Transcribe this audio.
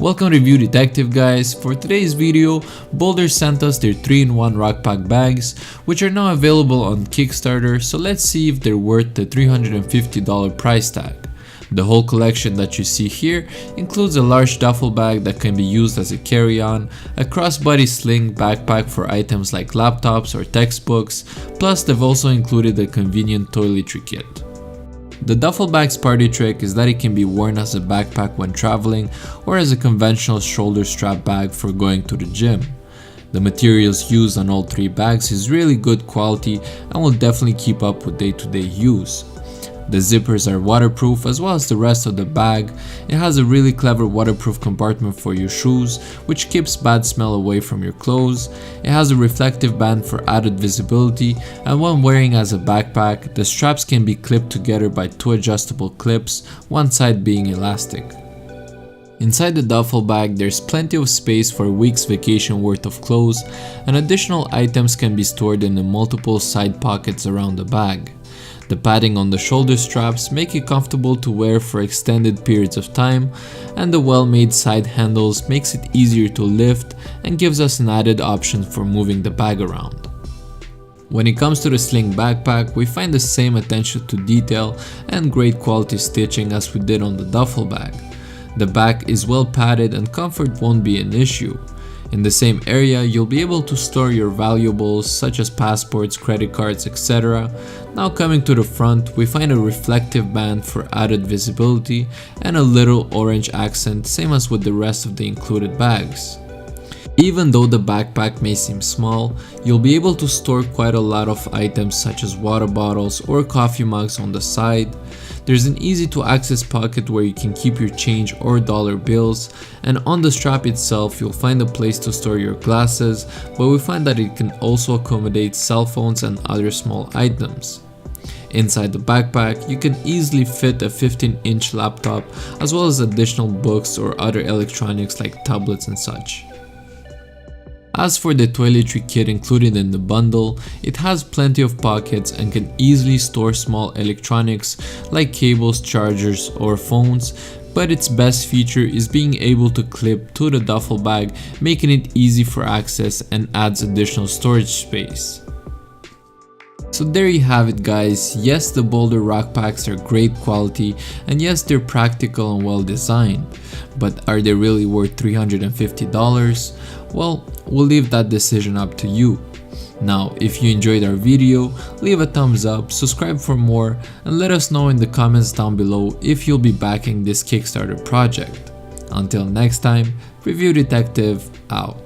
Welcome to Review Detective, guys. For today's video, BOLDR sent us their 3-in-1 Rockpack bags, which are now available on Kickstarter, so let's see if they're worth the $350 price tag. The whole collection that you see here includes a large duffel bag that can be used as a carry-on, a crossbody sling backpack for items like laptops or textbooks, plus they've also included a convenient toiletry kit. The duffel bag's party trick is that it can be worn as a backpack when traveling or as a conventional shoulder strap bag for going to the gym. The materials used on all three bags is really good quality and will definitely keep up with day-to-day use. The zippers are waterproof as well as the rest of the bag. It has a really clever waterproof compartment for your shoes, which keeps bad smell away from your clothes. It has a reflective band for added visibility, and when wearing as a backpack, the straps can be clipped together by 2 adjustable clips, one side being elastic. Inside the duffel bag, there's plenty of space for a week's vacation worth of clothes, and additional items can be stored in the multiple side pockets around the bag. The padding on the shoulder straps make it comfortable to wear for extended periods of time, and the well-made side handles makes it easier to lift and gives us an added option for moving the bag around. When it comes to the Sling Backpack, we find the same attention to detail and great quality stitching as we did on the duffel bag. The back is well padded and comfort won't be an issue. In the same area, you'll be able to store your valuables such as passports, credit cards, etc. Now coming to the front, we find a reflective band for added visibility and a little orange accent, same as with the rest of the included bags. Even though the backpack may seem small, you'll be able to store quite a lot of items such as water bottles or coffee mugs on the side. There's an easy to access pocket where you can keep your change or dollar bills, and on the strap itself you'll find a place to store your glasses, but we find that it can also accommodate cell phones and other small items. Inside the backpack, you can easily fit a 15-inch laptop as well as additional books or other electronics like tablets and such. As for the toiletry kit included in the bundle, it has plenty of pockets and can easily store small electronics like cables, chargers, or phones, but its best feature is being able to clip to the duffel bag, making it easy for access and adds additional storage space. So there you have it, guys. Yes, the BOLDR Rockpacks are great quality, and yes, they're practical and well designed, but are they really worth $350? Well, we'll leave that decision up to you. Now, if you enjoyed our video, leave a thumbs up, subscribe for more, and let us know in the comments down below if you'll be backing this Kickstarter project. Until next time, Review Detective out.